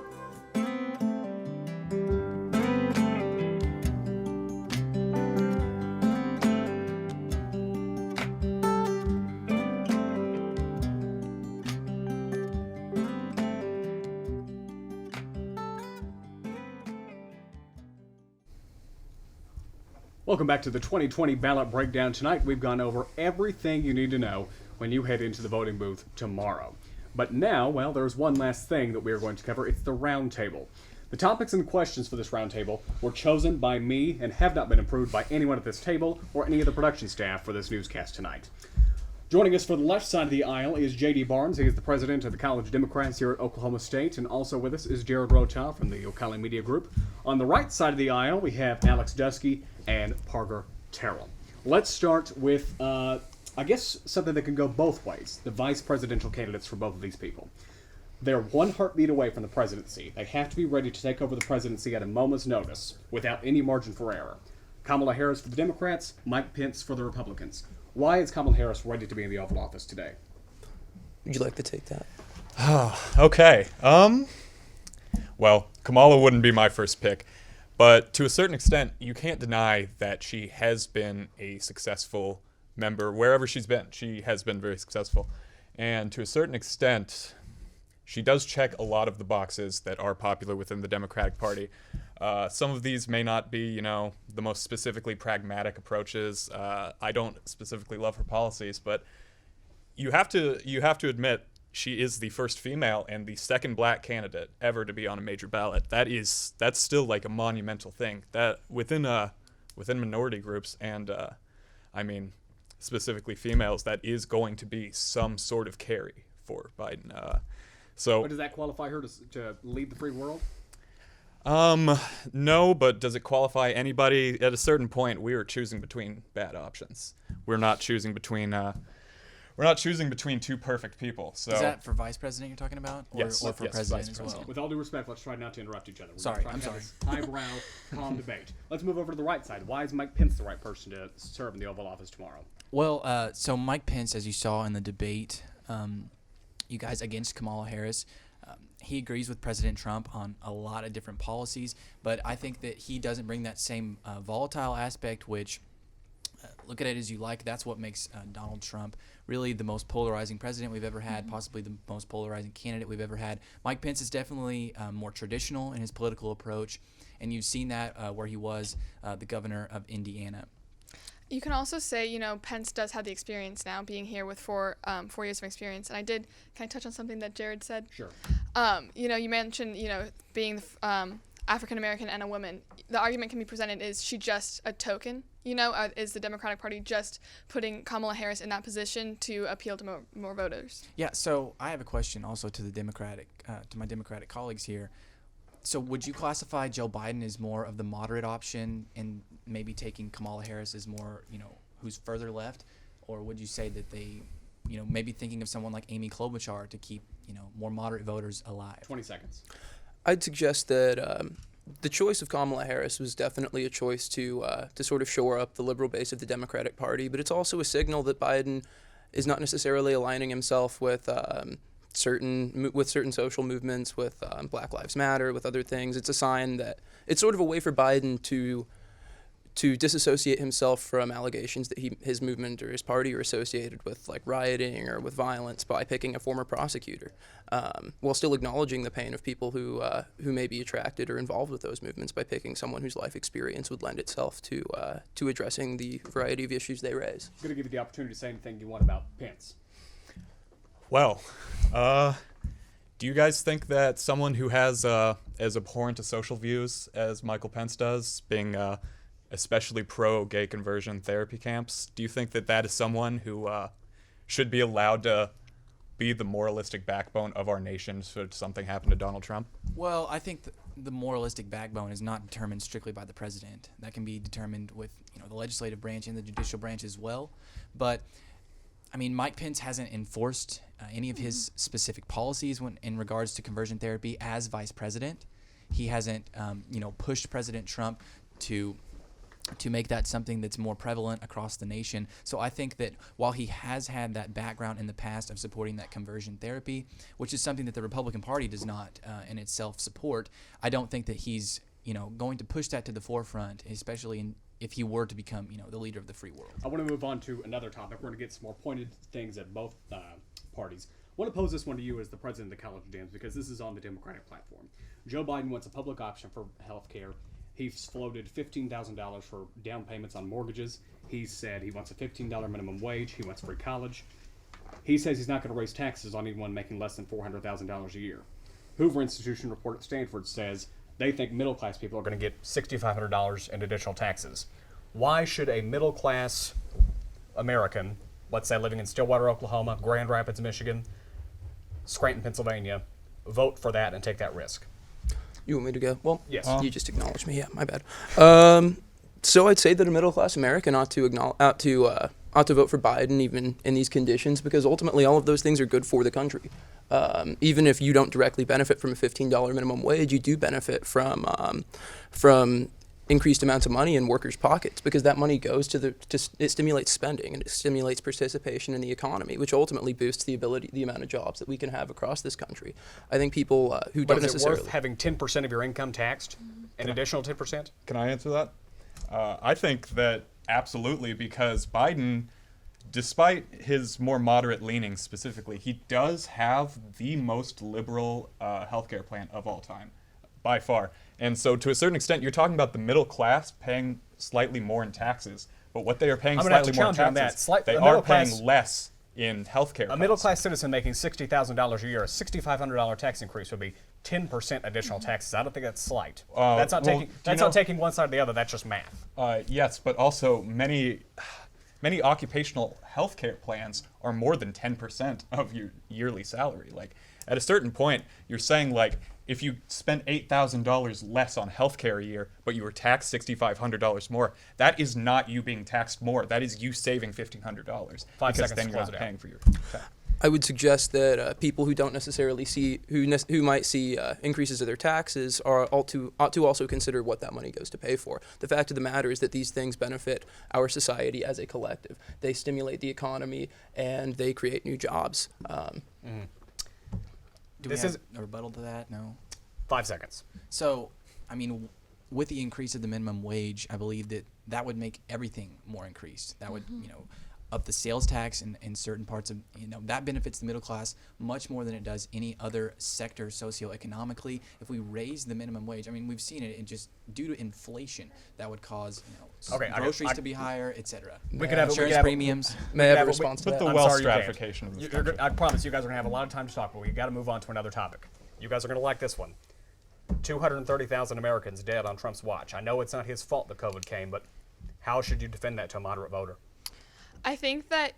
Welcome back to the 2020 ballot breakdown. Tonight we've gone over everything you need to know when you head into the voting booth tomorrow. But now, well, there's one last thing that we are going to cover. It's the roundtable. The topics and questions for this roundtable were chosen by me and have not been approved by anyone at this table or any of the production staff for this newscast tonight. Joining us for the left side of the aisle is J.D. Barnes. He is the president of the College Democrats here at Oklahoma State. And also with us is Jared Rotow from the Ocali Media Group. On the right side of the aisle, we have Alex Dusky and Parker Terrell. Let's start with, I guess, something that can go both ways. The vice presidential candidates for both of these people. They're one heartbeat away from the presidency. They have to be ready to take over the presidency at a moment's notice without any margin for error. Kamala Harris for the Democrats, Mike Pence for the Republicans. Why is Kamala Harris ready to be in the Oval Office today? Would you like to take that? Okay. Well, Kamala wouldn't be my first pick, but to a certain extent, you can't deny that she has been a successful member wherever she's been. She has been very successful. And to a certain extent, she does check a lot of the boxes that are popular within the Democratic Party. Some of these may not be, the most specifically pragmatic approaches. I don't specifically love her policies, but you have to admit she is the first female and the second black candidate ever to be on a major ballot. That's still like a monumental thing. That within minority groups and specifically females, that is going to be some sort of carry for Biden. But does that qualify her to lead the free world? No, but does it qualify anybody? At a certain point, we are choosing between bad options. We're not choosing between two perfect people. So is that for vice president you're talking about, or, yes, or for yes, president as well? With all due respect, let's try not to interrupt each other. I'm sorry. Highbrow, calm debate. Let's move over to the right side. Why is Mike Pence the right person to serve in the Oval Office tomorrow? Well, so Mike Pence, as you saw in the debate, you guys against Kamala Harris, he agrees with President Trump on a lot of different policies, but I think that he doesn't bring that same volatile aspect, which, look at it as you like, that's what makes Donald Trump really the most polarizing president we've ever had, possibly the most polarizing candidate we've ever had. Mike Pence is definitely more traditional in his political approach, and you've seen that where he was the governor of Indiana. You can also say, Pence does have the experience now, being here with 4 years of experience. And can I touch on something that Jared said? Sure. You mentioned, being African-American and a woman. The argument can be presented, is she just a token? Is the Democratic Party just putting Kamala Harris in that position to appeal to more voters? Yeah, so I have a question also to my Democratic colleagues here. So would you classify Joe Biden as more of the moderate option and maybe taking Kamala Harris as more, who's further left? Or would you say that they, maybe thinking of someone like Amy Klobuchar to keep, more moderate voters alive? 20 seconds. I'd suggest that the choice of Kamala Harris was definitely a choice to sort of shore up the liberal base of the Democratic Party, but it's also a signal that Biden is not necessarily aligning himself with certain social movements, with Black Lives Matter, with other things. It's a sign that it's sort of a way for Biden to disassociate himself from allegations that his movement or his party are associated with, like rioting or with violence, by picking a former prosecutor, while still acknowledging the pain of people who may be attracted or involved with those movements, by picking someone whose life experience would lend itself to addressing the variety of issues they raise. I'm going to give you the opportunity to say anything you want about Pence. Well, do you guys think that someone who has as abhorrent to social views as Michael Pence does, being especially pro-gay conversion therapy camps, do you think that is someone who should be allowed to be the moralistic backbone of our nation should something happen to Donald Trump? Well, I think the moralistic backbone is not determined strictly by the president. That can be determined with the legislative branch and the judicial branch as well. But Mike Pence hasn't enforced any of his specific policies in regards to conversion therapy as vice president. He hasn't, pushed President Trump to make that something that's more prevalent across the nation. So I think that while he has had that background in the past of supporting that conversion therapy, which is something that the Republican Party does not in itself support, I don't think that he's going to push that to the forefront, especially if he were to become the leader of the free world. I want to move on to another topic. We're going to get some more pointed things at both parties. I want to pose this one to you as the president of the College of Dems, because this is on the Democratic platform. Joe Biden wants a public option for health care. He's floated $15,000 for down payments on mortgages. He said he wants a $15 minimum wage. He wants free college. He says he's not going to raise taxes on anyone making less than $400,000 a year. Hoover Institution report at Stanford says they think middle-class people are going to get $6,500 in additional taxes. Why should a middle-class American, let's say living in Stillwater, Oklahoma, Grand Rapids, Michigan, Scranton, Pennsylvania, vote for that and take that risk? You want me to go? Well, yes. You just acknowledged me. Yeah, my bad. So I'd say that a middle-class American ought to vote for Biden even in these conditions, because ultimately all of those things are good for the country. Even if you don't directly benefit from a $15 minimum wage, you do benefit from increased amounts of money in workers' pockets, because that money goes it stimulates spending and it stimulates participation in the economy, which ultimately boosts the amount of jobs that we can have across this country. I think people who don't necessarily... Is it worth having 10% of your income taxed? An additional 10%? Can I answer that? I think that absolutely, because Biden despite his more moderate leanings specifically, he does have the most liberal healthcare plan of all time, by far. And so to a certain extent, you're talking about the middle class paying slightly more in taxes, but what they are paying slightly more in taxes, they are paying less in healthcare. A middle-class citizen making $60,000 a year, a $6,500 tax increase would be 10% additional taxes. I don't think that's slight. That's not not taking one side or the other. That's just math. Yes, but also many occupational healthcare plans are more than 10% of your yearly salary. Like, at a certain point, you're saying, like, if you spent $8,000 less on healthcare a year, but you were taxed $6,500 more, that is not you being taxed more. That is you saving $1,500. 5 because seconds then to you're close not it out. paying for your tax. I would suggest that people who don't necessarily see who might see increases of their taxes ought to also consider what that money goes to pay for. The fact of the matter is that these things benefit our society as a collective. They stimulate the economy and they create new jobs. Do we have a rebuttal to that? No. 5 seconds. So, I mean, with the increase of the minimum wage, I believe that would make everything more increased. That would, up the sales tax in certain parts of, that benefits the middle class much more than it does any other sector socioeconomically. If we raise the minimum wage, I mean, we've seen it just due to inflation, that would cause, groceries to be higher, etc. We could have insurance premiums. May I have a response to that? The wealth stratification of this country. I promise you guys are going to have a lot of time to talk, but we got to move on to another topic. You guys are going to like this one. 230,000 Americans dead on Trump's watch. I know it's not his fault that COVID came, but how should you defend that to a moderate voter? I think that,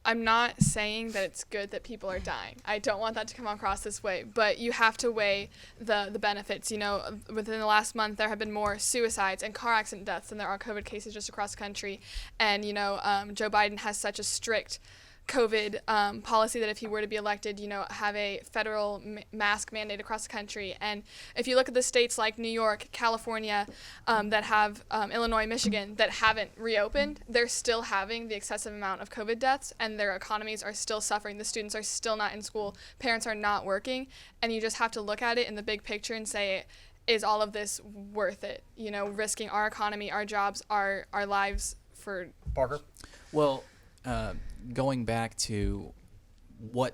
I'm not saying that it's good that people are dying. I don't want that to come across this way, but you have to weigh the benefits. Within the last month, there have been more suicides and car accident deaths than there are COVID cases just across the country. And, Joe Biden has such a strict COVID policy that if he were to be elected, have a federal mask mandate across the country. And if you look at the states like New York, California, that have Illinois, Michigan, that haven't reopened, they're still having the excessive amount of COVID deaths, and their economies are still suffering. The students are still not in school. Parents are not working. And you just have to look at it in the big picture and say, is all of this worth it? Risking our economy, our jobs, our lives for... Parker? Well, going back to what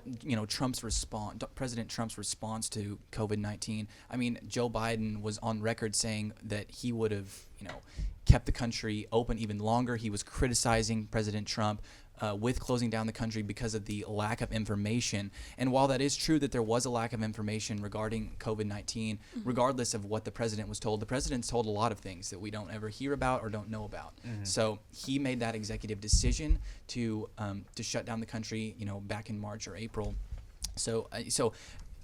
President Trump's response to COVID-19. I mean, Joe Biden was on record saying that he would have, kept the country open even longer. He was criticizing President Trump with closing down the country because of the lack of information. And while that is true that there was a lack of information regarding COVID-19, regardless of what the president was told, the president's told a lot of things that we don't ever hear about or don't know about. So he made that executive decision to shut down the country, back in March or April. So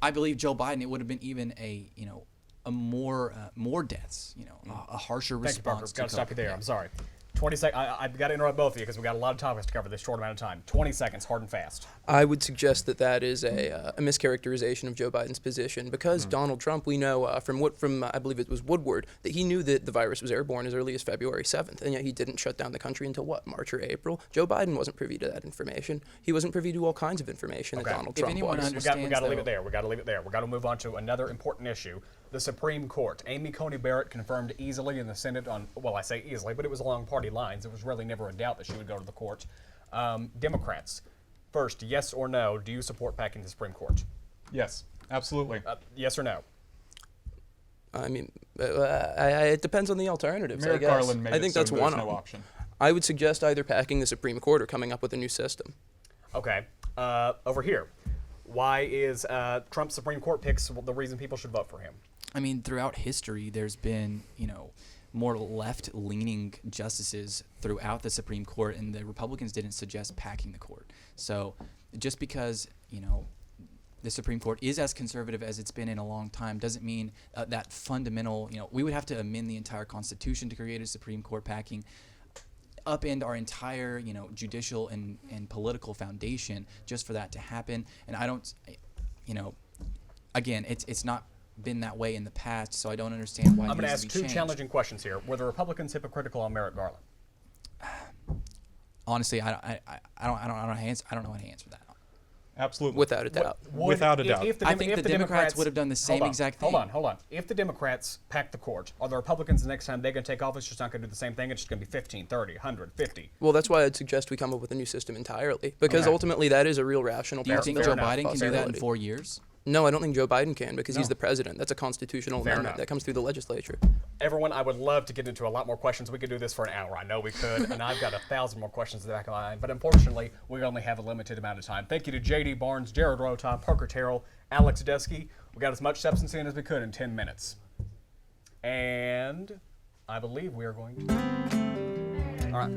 I believe Joe Biden, it would have been even a more deaths, a harsher response. Thank you, Parker. Got to stop you there. Yeah. I'm sorry. 20 seconds. I've got to interrupt both of you because we've got a lot of topics to cover this short amount of time. 20 seconds, hard and fast. I would suggest that is a mischaracterization of Joe Biden's position because Donald Trump, we know from I believe it was Woodward, that he knew that the virus was airborne as early as February 7th, and yet he didn't shut down the country until March or April. Joe Biden wasn't privy to that information. He wasn't privy to all kinds of information that Donald Trump was. We got to leave it there. We got to move on to another important issue. The Supreme Court. Amy Coney Barrett confirmed easily in the Senate on, well, I say easily, but it was along party lines. It was really never a doubt that she would go to the court. Democrats, first, yes or no, do you support packing the Supreme Court? Yes, absolutely. Yes or no? I mean, it depends on the alternatives, Merrick I guess. Garland made I think it so that's there's one no of option. I would suggest either packing the Supreme Court or coming up with a new system. Okay. Over here. Why is Trump's Supreme Court picks the reason people should vote for him? I mean, throughout history, there's been, more left-leaning justices throughout the Supreme Court, and the Republicans didn't suggest packing the court. So just because, the Supreme Court is as conservative as it's been in a long time doesn't mean that fundamental, we would have to amend the entire Constitution to create a Supreme Court packing, upend our entire, judicial and political foundation just for that to happen. And I don't, again, it's not been that way in the past, so I don't understand why I'm it going to needs ask to be two changed. challenging questions here. Were the Republicans hypocritical on Merrick Garland? Honestly, I don't know how to answer that. Absolutely. Without a doubt. Without a doubt. I think the Democrats would have done the same exact thing. Hold on. If the Democrats pack the court, are the Republicans the next time they're going to take office just not going to do the same thing? It's just going to be 15, 30, 100, 50. Well, that's why I'd suggest we come up with a new system entirely, because ultimately that is a real rational Do you think Joe Biden can do that in possibility. 4 years? No, I don't think Joe Biden can, because he's No. the president. That's a constitutional Fair amendment enough. that comes through the legislature. Everyone, I would love to get into a lot more questions. We could do this for an hour. I know we could, and I've got 1,000 more questions in the back of my mind. But unfortunately, we only have a limited amount of time. Thank you to J.D. Barnes, Jared Rota, Parker Terrell, Alex Dusky. We got as much substance in as we could in 10 minutes. And I believe we are going to... All right.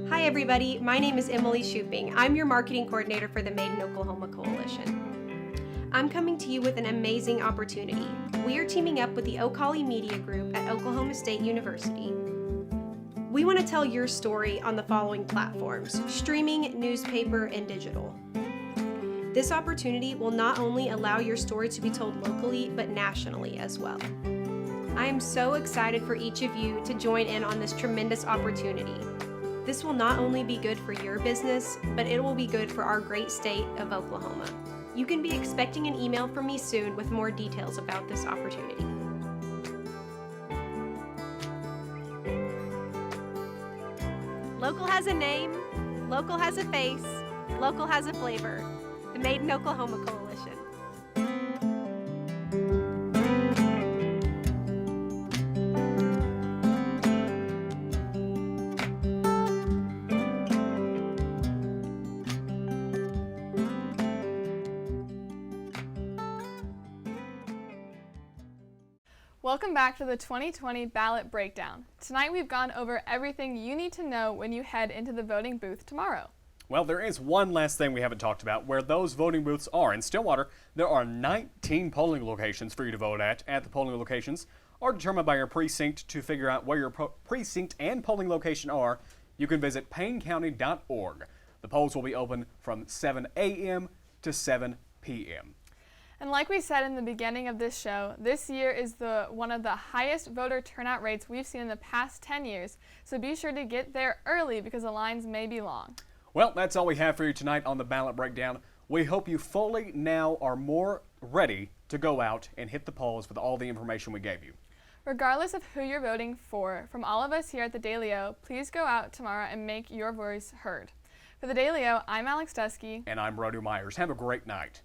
Hi everybody, my name is Emily Shooping. I'm your marketing coordinator for the Made in Oklahoma Coalition. I'm coming to you with an amazing opportunity. We are teaming up with the Ocali Media Group at Oklahoma State University. We want to tell your story on the following platforms: streaming, newspaper, and digital. This opportunity will not only allow your story to be told locally, but nationally as well. I am so excited for each of you to join in on this tremendous opportunity. This will not only be good for your business, but it will be good for our great state of Oklahoma. You can be expecting an email from me soon with more details about this opportunity. Local has a name, local has a face, local has a flavor. The Made in Oklahoma Coalition. Welcome back to the 2020 ballot breakdown. Tonight we've gone over everything you need to know when you head into the voting booth tomorrow. Well, there is one last thing we haven't talked about, where those voting booths are. In Stillwater, there are 19 polling locations for you to vote at. The polling locations are determined by your precinct. To figure out where your precinct and polling location are, you can visit paynecounty.org. The polls will be open from 7 a.m. to 7 p.m. And like we said in the beginning of this show, this year is one of the highest voter turnout rates we've seen in the past 10 years, so be sure to get there early because the lines may be long. Well, that's all we have for you tonight on the ballot breakdown. We hope you fully now are more ready to go out and hit the polls with all the information we gave you. Regardless of who you're voting for, from all of us here at the Daily O, please go out tomorrow and make your voice heard. For the Daily O, I'm Alex Dusky. And I'm Rhoda Myers. Have a great night.